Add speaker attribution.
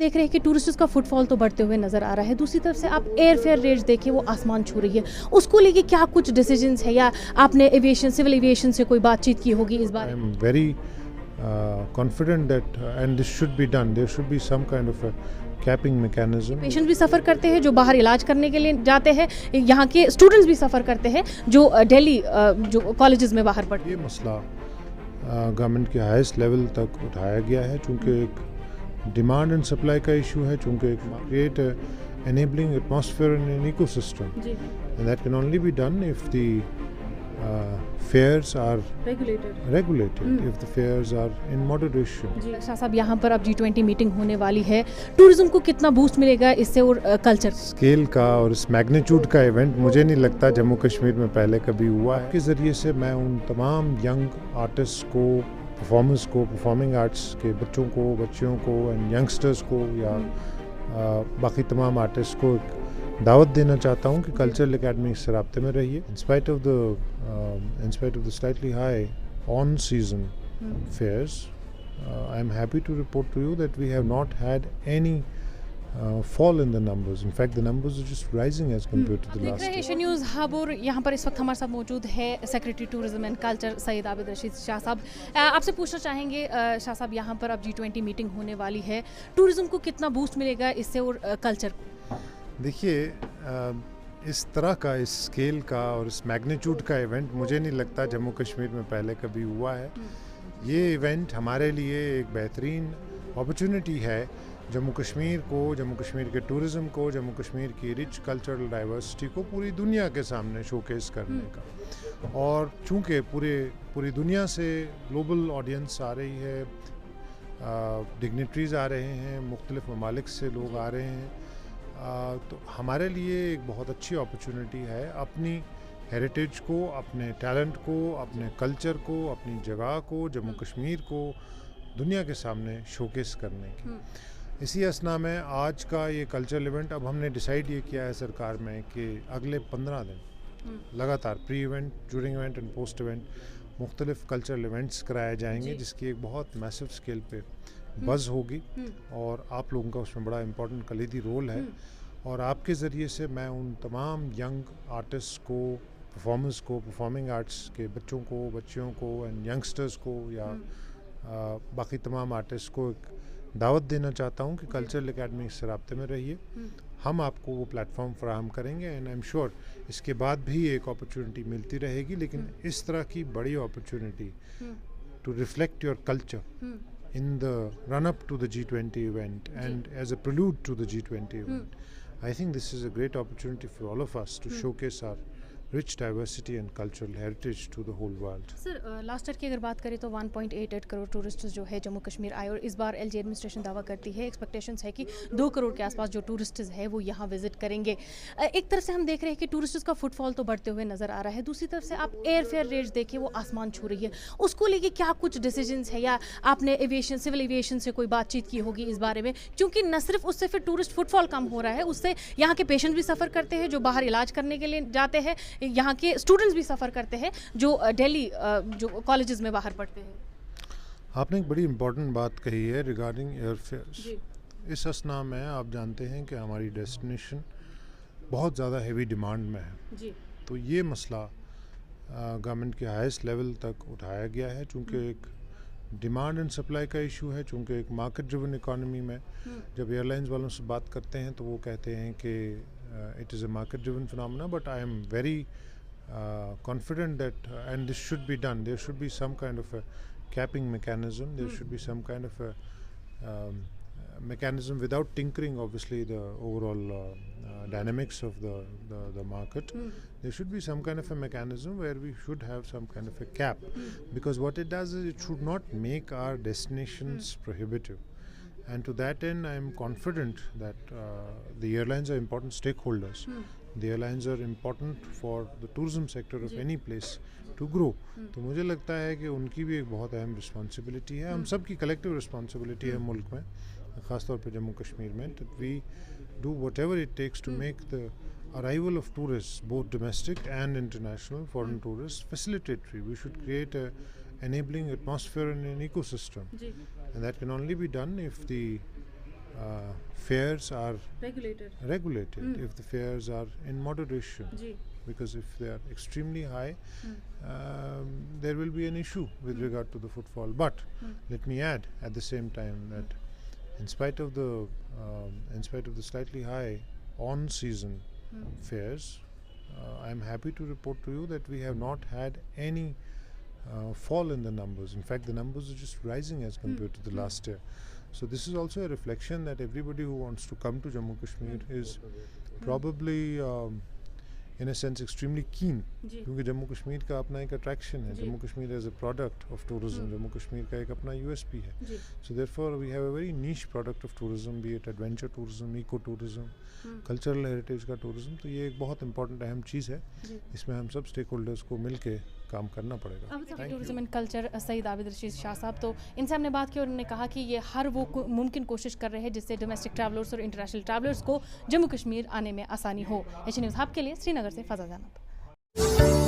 Speaker 1: देख रहे हैं कि टूरिस्ट्स का फुटफॉल तो बढ़ते हुए नजर आ रहा है, दूसरी तरफ से आप एयर फेयर रेट्स देखिए वो आसमान छू रही है, उसको लेके क्या कुछ डिसीजंस है या आपने एविएशन सिविल एविएशन से कोई बातचीत की होगी इस बारे
Speaker 2: I
Speaker 1: में?
Speaker 2: am very confident that, and this should be done. There should be some kind of a capping mechanism.
Speaker 1: Patient भी सफ़र करते हैं जो बाहर इलाज करने के लिए जाते हैं, यहाँ के स्टूडेंट्स भी सफ़र करते हैं जो दिल्ली जो कॉलेजेस में बाहर पढ़ते
Speaker 2: ये मसला गवर्नमेंट के हाईएस्ट लेवल तक उठाया गया है, चूँकि एक डिमांड एंड सप्लाई का इशू है, चूँकि एक create enabling atmosphere in an ecosystem,
Speaker 1: जी
Speaker 2: and that can only be done if the fares are regulated, if the fares are in moderation.
Speaker 1: जी शाह साहब, यहाँ पर अब G20 मीटिंग होने वाली है, टूरिज्म को कितना बूस्ट मिलेगा इससे और कल्चर
Speaker 2: स्केल का और इस मैग्नीट्यूड का इवेंट मुझे नहीं लगता जम्मू कश्मीर में पहले कभी हुआ है। के ज़रिए से मैं उन तमाम यंग आर्टिस्ट को, परफॉर्मर्स को, परफॉर्मिंग आर्ट्स के बच्चों को, बच्चियों को एंड यंगस्टर्स को या बाकी तमाम आर्टिस्ट को दावत देना चाहता हूँ कि कल्चरल एकेडमी से राब्ते में रहिए। In spite of the slightly high on season fares, I am happy to report to you that we have not had any fall in the numbers. In fact, the numbers are just rising as compared to the
Speaker 1: देख
Speaker 2: last
Speaker 1: रहे हैं
Speaker 2: year.
Speaker 1: Asian news hub और यहाँ पर इस वक्त हमारे साथ मौजूद है secretary tourism and culture Syed Abid Rashid Shah साहब। आपसे पूछना चाहेंगे शाह साहब, यहाँ पर अब G20 मीटिंग होने वाली है, टूरिज्म को कितना बूस्ट मिलेगा इससे और कल्चर को?
Speaker 2: देखिए, इस तरह का, इस स्केल का और इस मैग्नीट्यूड का इवेंट मुझे नहीं लगता जम्मू कश्मीर में पहले कभी हुआ है। ये इवेंट हमारे लिए एक बेहतरीन अपॉर्चुनिटी है जम्मू कश्मीर को, जम्मू कश्मीर के टूरिज़म को, जम्मू कश्मीर की रिच कल्चरल डाइवर्सिटी को पूरी दुनिया के सामने शोकेस करने का। और चूँकि पूरी दुनिया से ग्लोबल ऑडियंस आ रही है, डिग्निटरीज़ आ रहे हैं, मुख्तलिफ ममालिक से लोग आ रहे हैं, तो हमारे लिए एक बहुत अच्छी अपॉर्चुनिटी है अपनी हेरिटेज को, अपने टैलेंट को, अपने कल्चर को, अपनी जगह को, जम्मू कश्मीर को दुनिया के सामने शोकेस करने की। इसी असना में आज का ये कल्चरल इवेंट, अब हमने डिसाइड ये किया है सरकार में कि अगले 15 दिन लगातार pre event, during event and post event मुख्तलिफ कल्चरल इवेंट्स कराए जाएंगे, जिसकी एक बहुत मैसिव स्केल पे बज़ होगी और आप लोगों का उसमें बड़ा इम्पोर्टेंट कलीदी रोल है। और आपके ज़रिए से मैं उन तमाम यंग आर्टिस्ट को, परफॉर्मर्स को, परफॉर्मिंग आर्ट्स के बच्चों को, बच्चियों को एंड यंगस्टर्स को या बाकी तमाम आर्टिस्ट को दावत देना चाहता हूँ कि कल्चरल एकेडमी से राब्ते में रहिए। हम आपको वो प्लेटफॉर्म फराहम करेंगे एंड आई एम श्योर इसके बाद भी एक अपॉर्चुनिटी मिलती रहेगी, लेकिन इस तरह की बड़ी opportunity to reflect your culture in the run-up to the G20 event and as a prelude to the G20 event, I think this is a great opportunity for all of us to showcase our rich diversity and cultural heritage to the whole world.
Speaker 1: Sir, last year की अगर बात करें तो 1.88 crore tourist जो है जम्मू कश्मीर आए और इस बार एलजी एडमिनिस्ट्रेशन दावा करती है, एक्सपेक्टेशंस है कि 2 करोड़ के आसपास जो टूरिस्ट है वो यहाँ विजिट करेंगे। एक तरफ से हम देख रहे हैं कि टूरिस्ट्स का फुटफॉल तो बढ़ते हुए नजर आ रहा है, दूसरी तरफ से आप एयर फेयर रेट्स देखिए वो आसमान छू रही है, उसको लेके क्या कुछ डिसीजंस है या आपने एविएशन सिविल एविएशन से कोई बातचीत की होगी इस बारे में? क्योंकि न सिर्फ उससे फिर टूरिस्ट फुटफॉल कम हो रहा है, उससे यहाँ के पेशेंट भी सफ़र करते हैं जो बाहर इलाज करने के लिए जाते हैं, यहाँ के स्टूडेंट्स भी सफ़र करते हैं जो दिल्ली जो कॉलेजेस में बाहर पढ़ते हैं।
Speaker 2: आपने एक बड़ी इम्पोर्टेंट बात कही है रिगार्डिंग एयर फेयर्स। इस असना में आप जानते हैं कि हमारी डेस्टिनेशन बहुत ज़्यादा हेवी डिमांड में है
Speaker 1: जी।
Speaker 2: तो ये मसला गवर्नमेंट के हाईएस्ट लेवल तक उठाया गया है, चूँकि एक डिमांड एंड सप्लाई का इशू है, चूँकि एक मार्केट ड्रिवन इकोनॉमी में जब एयरलाइंस वालों से बात करते हैं तो वो कहते हैं कि it is a market driven phenomena, but I am very confident that and this should be done. There should be some kind of a capping mechanism. There should be some kind of a mechanism without tinkering obviously the overall dynamics of the market. There should be some kind of a mechanism where we should have some kind of a cap, because what it does is it should not make our destinations prohibitive. And to that end, I am confident that the airlines are important stakeholders. The airlines are important for the tourism sector of any place to grow. तो मुझे लगता है कि उनकी भी एक बहुत अहम रिस्पॉन्सिबिलिटी है, हम सब की कलेक्टिव रिस्पॉन्सिबिलिटी है मुल्क में, ख़ासतौर पे जम्मू कश्मीर में, that we do whatever it takes to make the arrival of tourists, both domestic and international foreign tourists, facilitatory. We should create a enabling atmosphere in an ecosystem, and that can only be done if the fares are
Speaker 1: regulated
Speaker 2: if the fares are in moderation,
Speaker 1: ji
Speaker 2: because if they are extremely high, there will be an issue with regard to the footfall. But let me add at the same time that in spite of the slightly high on season fares, I am happy to report to you that we have not had any fall in the numbers. In fact, the numbers are just rising as compared to the last year. So this is also a reflection that everybody who wants to come to Jammu Kashmir is probably in a sense extremely keen,
Speaker 1: जी
Speaker 2: क्योंकि जम्मू कश्मीर का अपना एक attraction है.
Speaker 1: जी।
Speaker 2: Jammu Kashmir as a product of tourism, Jammu Kashmir का एक अपना USP है.
Speaker 1: जी
Speaker 2: So therefore we have a very niche product of tourism, be it adventure tourism, eco tourism, cultural heritage का टूरिज्म. तो ये एक बहुत इंपॉर्टेंट अहम चीज़ है.
Speaker 1: जी
Speaker 2: इसमें हम सब स्टेक होल्डर्स को मिल के काम करना पड़ेगा.
Speaker 1: Tourism and culture Syed Abid Rashid Shah साहब, तो इनसे हमने बात की और उन्होंने कहा कि ये हर वो मुमकिन कोशिश कर रहे हैं जिससे डोमेस्टिक ट्रैवलर्स और इंटरनेशनल ट्रैवलर्स को जम्मू कश्मीर आने में आसानी हो. एच न्यूज़ हब के लिए श्रीनगर से फजा जानब.